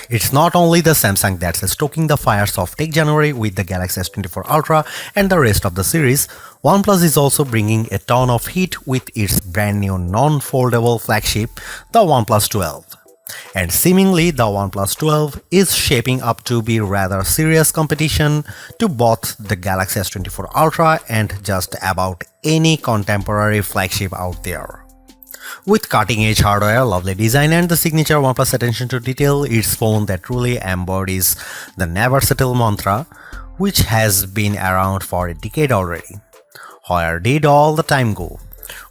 It's not only the Samsung that's stoking the fires of Tech January with the Galaxy S24 Ultra and the rest of the series. OnePlus is also bringing a ton of heat with its brand new non-foldable flagship, the OnePlus 12. And seemingly the OnePlus 12 is shaping up to be rather serious competition to both the Galaxy S24 Ultra and just about any contemporary flagship out there. With cutting-edge hardware, lovely design and the signature OnePlus attention to detail, it's phone that truly embodies the never settle mantra, which has been around for a decade already. Where did all the time go?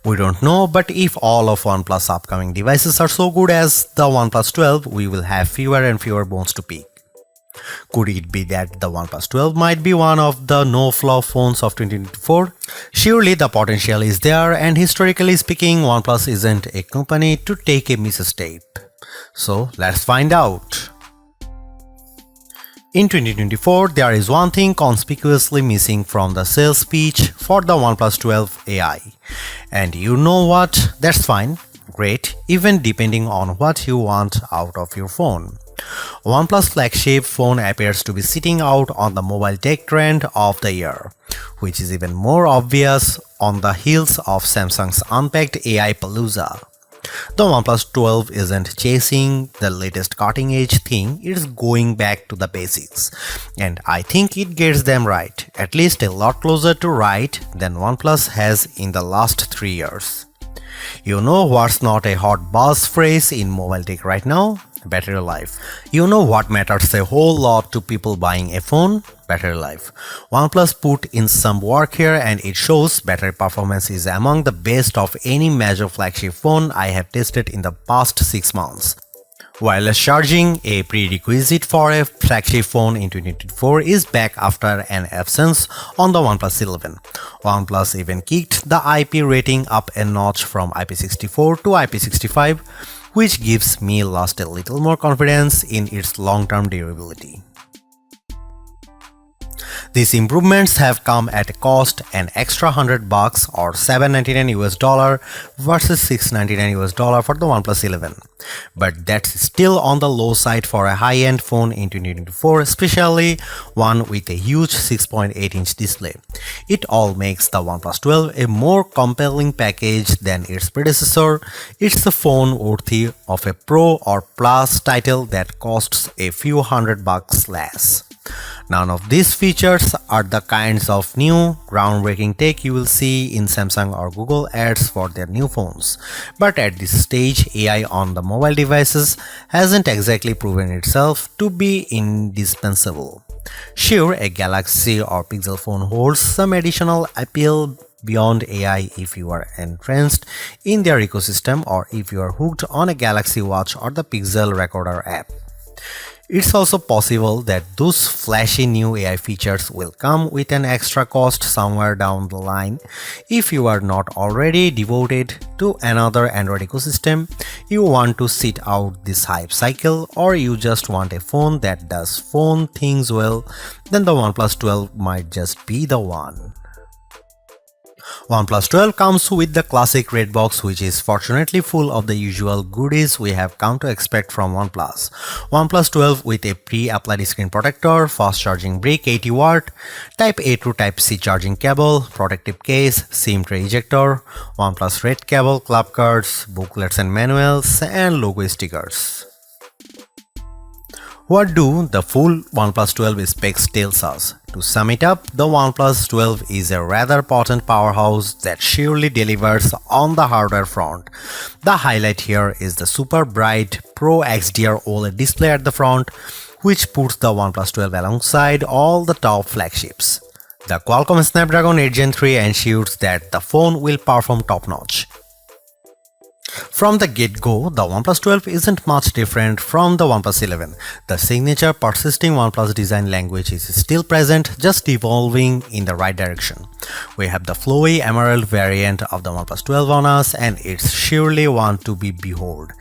We don't know, but if all of OnePlus upcoming devices are so good as the OnePlus 12, we will have fewer and fewer bones to pick. Could it be that the OnePlus 12 might be one of the no-flaw phones of 2024? Surely the potential is there, and historically speaking, OnePlus isn't a company to take a misstep. So let's find out. In 2024, there is one thing conspicuously missing from the sales pitch for the OnePlus 12 AI. And you know what? That's fine, great, even depending on what you want out of your phone. OnePlus flagship phone appears to be sitting out on the mobile tech trend of the year, which is even more obvious on the heels of Samsung's unpacked AI Palooza. The OnePlus 12 isn't chasing the latest cutting-edge thing, it's going back to the basics. And I think it gets them right, at least a lot closer to right than OnePlus has in the last 3 years. You know what's not a hot buzz phrase in mobile tech right now? Battery life. You know what matters a whole lot to people buying a phone? Battery life. OnePlus put in some work here and it shows battery performance is among the best of any major flagship phone I have tested in the past 6 months. Wireless charging, a prerequisite for a flagship phone in 2024, is back after an absence on the OnePlus 11. OnePlus even kicked the IP rating up a notch from IP64 to IP65, which gives me a little more confidence in its long-term durability. These improvements have come at a cost an extra $100 or $799 versus $699 for the OnePlus 11. But that's still on the low side for a high-end phone in 2024, especially one with a huge 6.8-inch display. It all makes the OnePlus 12 a more compelling package than its predecessor. It's a phone worthy of a Pro or Plus title that costs a few $100 less. None of these features are the kinds of new, groundbreaking tech you will see in Samsung or Google ads for their new phones. But at this stage, AI on the mobile devices hasn't exactly proven itself to be indispensable. Sure, a Galaxy or Pixel phone holds some additional appeal beyond AI if you are entrenched in their ecosystem or if you are hooked on a Galaxy Watch or the Pixel Recorder app. It's also possible that those flashy new AI features will come with an extra cost somewhere down the line. If you are not already devoted to another Android ecosystem, you want to sit out this hype cycle, or you just want a phone that does phone things well, then the OnePlus 12 might just be the one. OnePlus 12 comes with the classic red box, which is fortunately full of the usual goodies we have come to expect from OnePlus. OnePlus 12 with a pre-applied screen protector, fast charging brick 80 watt, Type A to Type C charging cable, protective case, SIM tray ejector, OnePlus red cable, club cards, booklets and manuals, and logo stickers. What do the full OnePlus 12 specs tells us? To sum it up, the OnePlus 12 is a rather potent powerhouse that surely delivers on the hardware front. The highlight here is the super bright Pro XDR OLED display at the front, which puts the OnePlus 12 alongside all the top flagships. The Qualcomm Snapdragon 8 Gen 3 ensures that the phone will perform top-notch. From the get-go, the OnePlus 12 isn't much different from the OnePlus 11. The signature persisting OnePlus design language is still present, just evolving in the right direction. We have the flowy emerald variant of the OnePlus 12 on us, and it's surely one to be behold.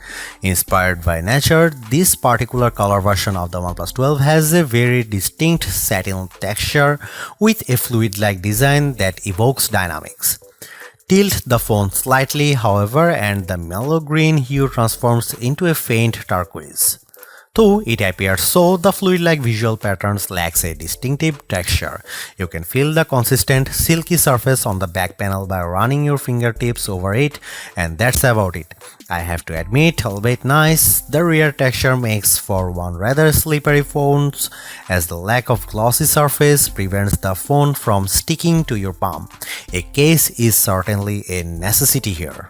Inspired by nature, this particular color version of the OnePlus 12 has a very distinct satin texture with a fluid-like design that evokes dynamics. Tilt the phone slightly, however, and the mellow green hue transforms into a faint turquoise. Though it appears so, the fluid-like visual patterns lacks a distinctive texture. You can feel the consistent, silky surface on the back panel by running your fingertips over it, and that's about it. I have to admit, albeit nice, the rear texture makes for one rather slippery phone, as the lack of glossy surface prevents the phone from sticking to your palm. A case is certainly a necessity here.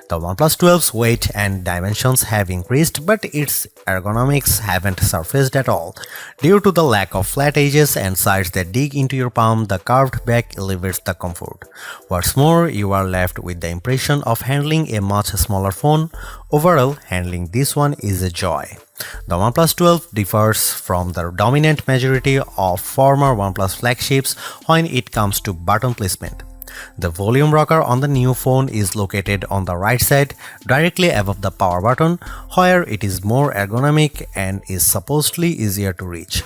The OnePlus 12's weight and dimensions have increased, but its ergonomics haven't surfaced at all. Due to the lack of flat edges and sides that dig into your palm, the curved back elevates the comfort. What's more, you are left with the impression of handling a much smaller phone. Overall, handling this one is a joy. The OnePlus 12 differs from the dominant majority of former OnePlus flagships when it comes to button placement. The volume rocker on the new phone is located on the right side, directly above the power button, where it is more ergonomic and is supposedly easier to reach.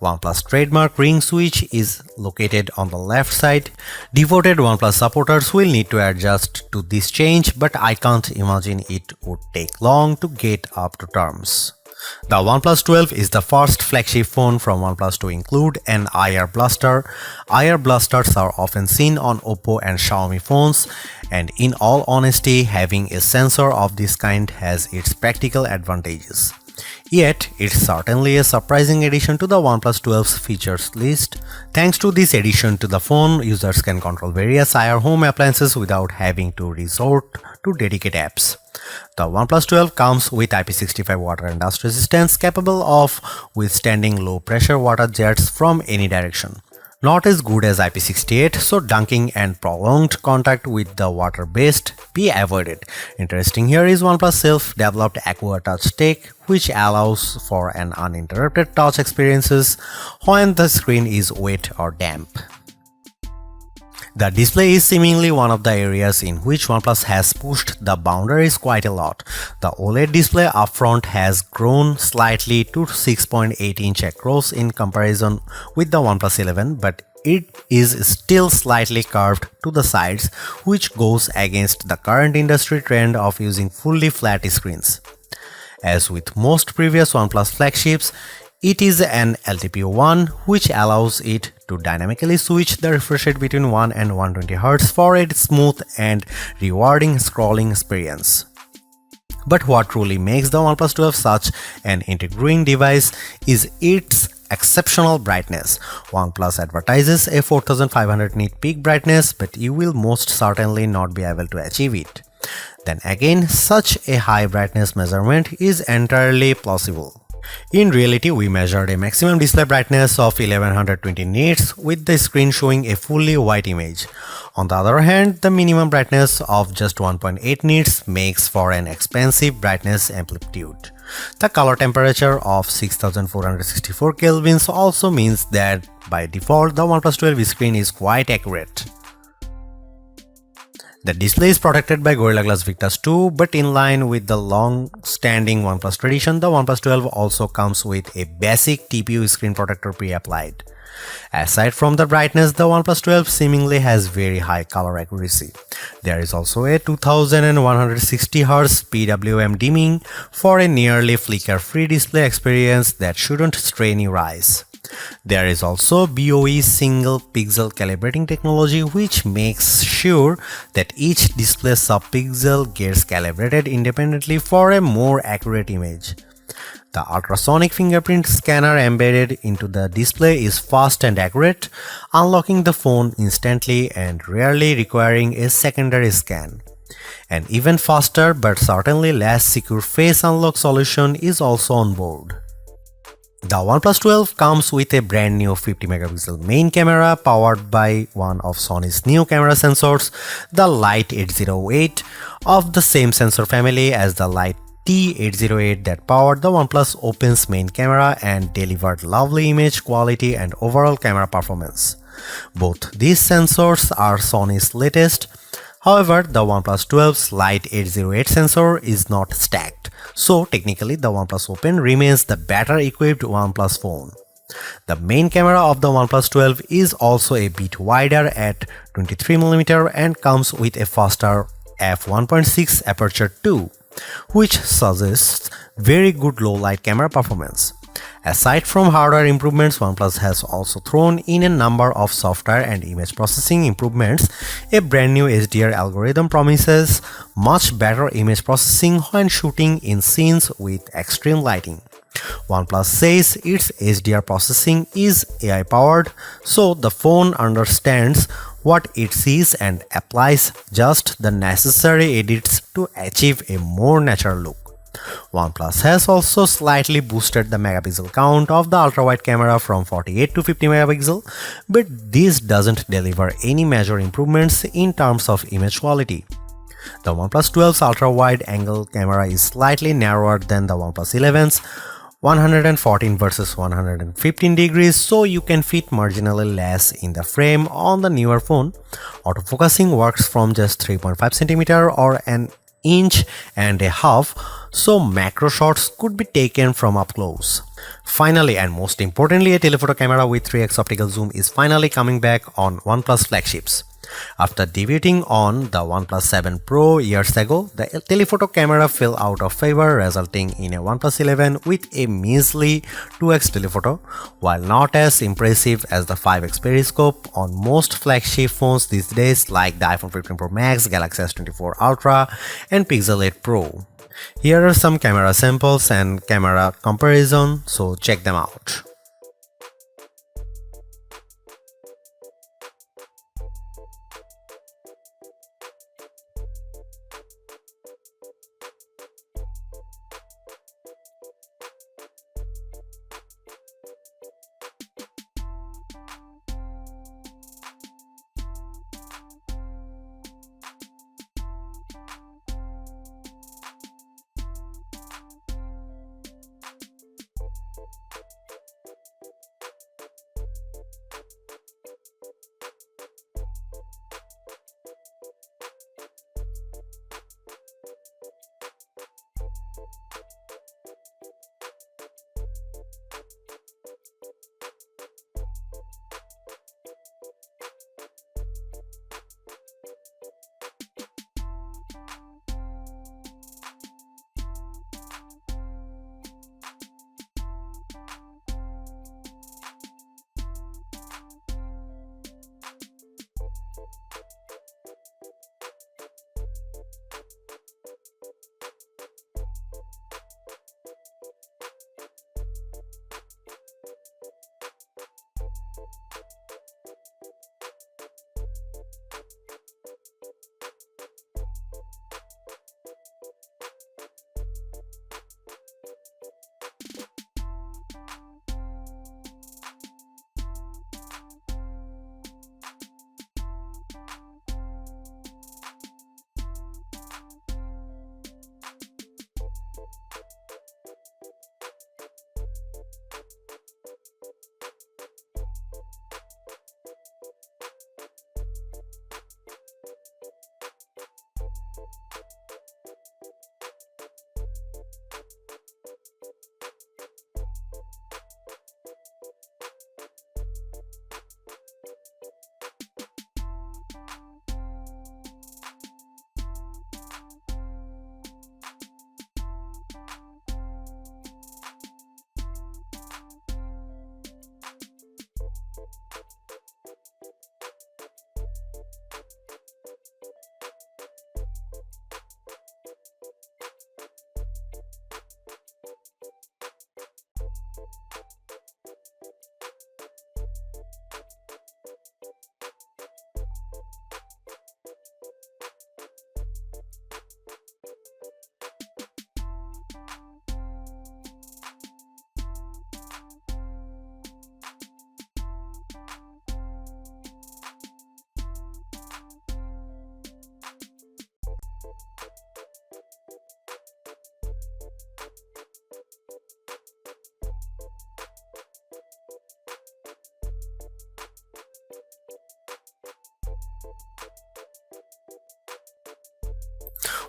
OnePlus trademark ring switch is located on the left side. Devoted OnePlus supporters will need to adjust to this change, but I can't imagine it would take long to get up to terms. The OnePlus 12 is the first flagship phone from OnePlus to include an IR blaster. IR blasters are often seen on Oppo and Xiaomi phones, and in all honesty, having a sensor of this kind has its practical advantages. Yet, it's certainly a surprising addition to the OnePlus 12's features list. Thanks to this addition to the phone, users can control various IR home appliances without having to resort to dedicated apps. The OnePlus 12 comes with IP65 water and dust resistance, capable of withstanding low-pressure water jets from any direction. Not as good as IP68, so dunking and prolonged contact with the water best be avoided. Interesting here is OnePlus self-developed Aqua Touch tech, which allows for an uninterrupted touch experiences when the screen is wet or damp. The display is seemingly one of the areas in which OnePlus has pushed the boundaries quite a lot. The OLED display up front has grown slightly to 6.8-inch across in comparison with the OnePlus 11, but it is still slightly curved to the sides, which goes against the current industry trend of using fully flat screens. As with most previous OnePlus flagships, it is an LTPO1, which allows it to dynamically switch the refresh rate between 1 and 120Hz for a smooth and rewarding scrolling experience. But what truly makes the OnePlus 12 such an intriguing device is its exceptional brightness. OnePlus advertises a 4500 nit peak brightness, but you will most certainly not be able to achieve it. Then again, such a high brightness measurement is entirely plausible. In reality, we measured a maximum display brightness of 1120 nits with the screen showing a fully white image. On the other hand, the minimum brightness of just 1.8 nits makes for an expensive brightness amplitude. The color temperature of 6464 kelvins also means that by default the OnePlus 12 screen is quite accurate. The display is protected by Gorilla Glass Victus 2, but in line with the long-standing OnePlus tradition, the OnePlus 12 also comes with a basic TPU screen protector pre-applied. Aside from the brightness, the OnePlus 12 seemingly has very high color accuracy. There is also a 2160Hz PWM dimming for a nearly flicker-free display experience that shouldn't strain your eyes. There is also BOE single pixel calibrating technology, which makes sure that each display subpixel gets calibrated independently for a more accurate image. The ultrasonic fingerprint scanner embedded into the display is fast and accurate, unlocking the phone instantly and rarely requiring a secondary scan. An even faster but certainly less secure face unlock solution is also on board. The OnePlus 12 comes with a brand new 50MP main camera powered by one of Sony's new camera sensors, the Light 808, of the same sensor family as the Light T808 that powered the OnePlus Open's main camera and delivered lovely image quality and overall camera performance. Both these sensors are Sony's latest. However, the OnePlus 12's Light 808 sensor is not stacked, so technically the OnePlus Open remains the better equipped OnePlus phone. The main camera of the OnePlus 12 is also a bit wider at 23mm and comes with a faster f1.6 aperture too. which suggests very good low light camera performance. Aside from hardware improvements, OnePlus has also thrown in a number of software and image processing improvements. A brand new HDR algorithm promises much better image processing when shooting in scenes with extreme lighting. OnePlus says its HDR processing is AI powered, so the phone understands what it sees and applies just the necessary edits to achieve a more natural look. OnePlus has also slightly boosted the megapixel count of the ultra-wide camera from 48 to 50 megapixel, but this doesn't deliver any major improvements in terms of image quality. The OnePlus 12's ultra-wide angle camera is slightly narrower than the OnePlus 11's 114 versus 115 degrees, so you can fit marginally less in the frame on the newer phone. Autofocusing works from just 3.5 cm or an inch and a half, so macro shots could be taken from up close. Finally, and most importantly, a telephoto camera with 3x optical zoom is finally coming back on OnePlus flagships. After debuting on the OnePlus 7 Pro years ago, the telephoto camera fell out of favor, resulting in a OnePlus 11 with a measly 2x telephoto. While not as impressive as the 5x periscope on most flagship phones these days like the iPhone 15 Pro Max, Galaxy S24 Ultra, and Pixel 8 Pro. Here are some camera samples and camera comparison, so check them out.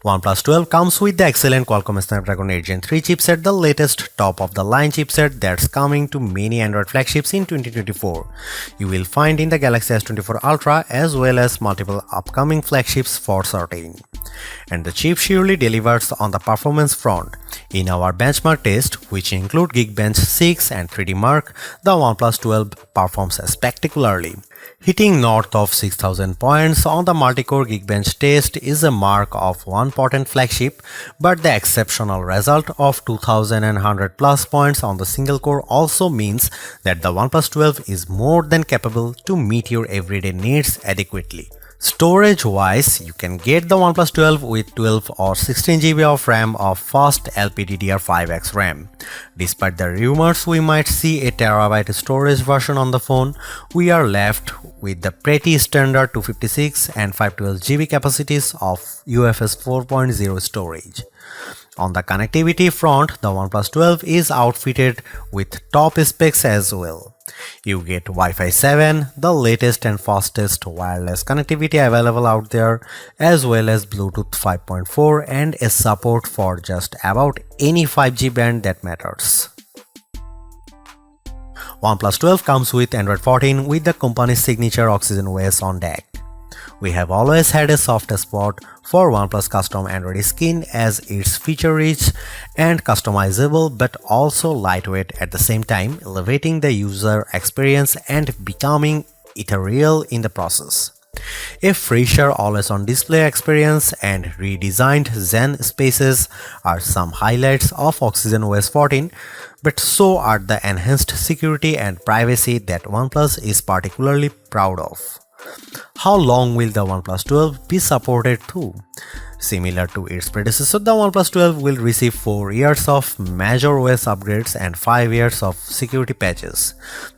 OnePlus 12 comes with the excellent Qualcomm Snapdragon 8 Gen 3 chipset, the latest top-of-the-line chipset that's coming to many Android flagships in 2024. You will find in the Galaxy S24 Ultra as well as multiple upcoming flagships for certain. And the chip surely delivers on the performance front. In our benchmark test, which include Geekbench 6 and 3D Mark, the OnePlus 12 performs spectacularly. Hitting north of 6000 points on the multi-core Geekbench test is a mark of one potent flagship, but the exceptional result of 2100 plus points on the single core also means that the OnePlus 12 is more than capable to meet your everyday needs adequately. Storage-wise, you can get the OnePlus 12 with 12 or 16 GB of RAM of fast LPDDR5X RAM. Despite the rumors we might see a terabyte storage version on the phone, we are left with the pretty standard 256 and 512 GB capacities of UFS 4.0 storage. On the connectivity front, the OnePlus 12 is outfitted with top specs as well. You get Wi-Fi 7, the latest and fastest wireless connectivity available out there, as well as Bluetooth 5.4 and a support for just about any 5G band that matters. OnePlus 12 comes with Android 14 with the company's signature Oxygen OS on deck. We have always had a soft spot for OnePlus custom Android skin as it's feature-rich and customizable but also lightweight at the same time, elevating the user experience and becoming ethereal in the process. A fresher always-on display experience and redesigned Zen spaces are some highlights of Oxygen OS 14, but so are the enhanced security and privacy that OnePlus is particularly proud of. How long will the OnePlus 12 be supported through? Similar to its predecessor, the OnePlus 12 will receive 4 years of major OS upgrades and 5 years of security patches.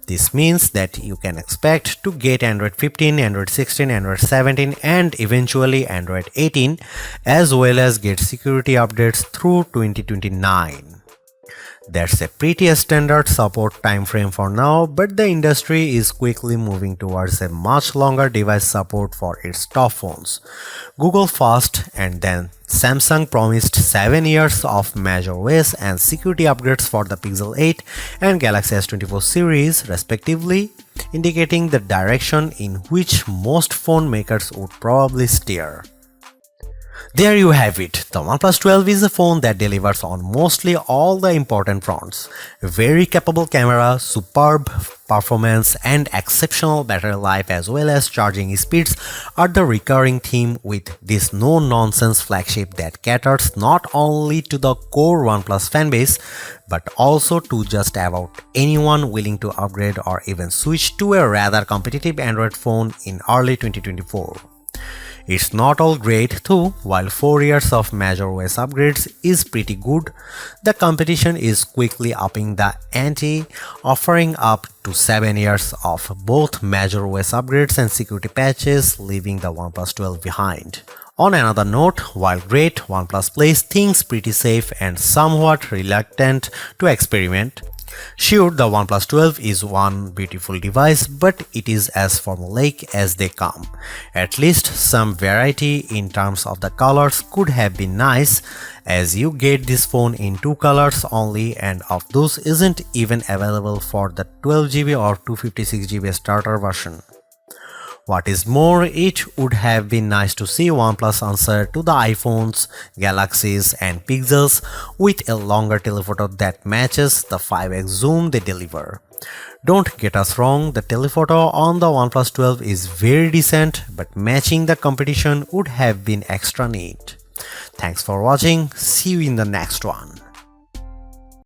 This means that you can expect to get Android 15, Android 16, Android 17 and eventually Android 18, as well as get security updates through 2029. That's a pretty standard support timeframe for now, but the industry is quickly moving towards a much longer device support for its top phones. Google first and then Samsung promised 7 years of major OS and security upgrades for the Pixel 8 and Galaxy S24 series respectively, indicating the direction in which most phone makers would probably steer. There you have it. The OnePlus 12 is a phone that delivers on mostly all the important fronts. A very capable camera, superb performance and exceptional battery life as well as charging speeds are the recurring theme with this no-nonsense flagship that caters not only to the core OnePlus fanbase but also to just about anyone willing to upgrade or even switch to a rather competitive Android phone in early 2024. It's not all great too. While 4 years of major OS upgrades is pretty good, the competition is quickly upping the ante, offering up to 7 years of both major OS upgrades and security patches, leaving the OnePlus 12 behind. On another note, while great, OnePlus plays things pretty safe and somewhat reluctant to experiment. Sure, the OnePlus 12 is one beautiful device, but it is as formulaic as they come. At least some variety in terms of the colors could have been nice, as you get this phone in 2 colors only and of those isn't even available for the 12GB or 256GB starter version. What is more, it would have been nice to see OnePlus answer to the iPhones, Galaxies and Pixels with a longer telephoto that matches the 5x zoom they deliver. Don't get us wrong, the telephoto on the OnePlus 12 is very decent, but matching the competition would have been extra neat. Thanks for watching, see you in the next one.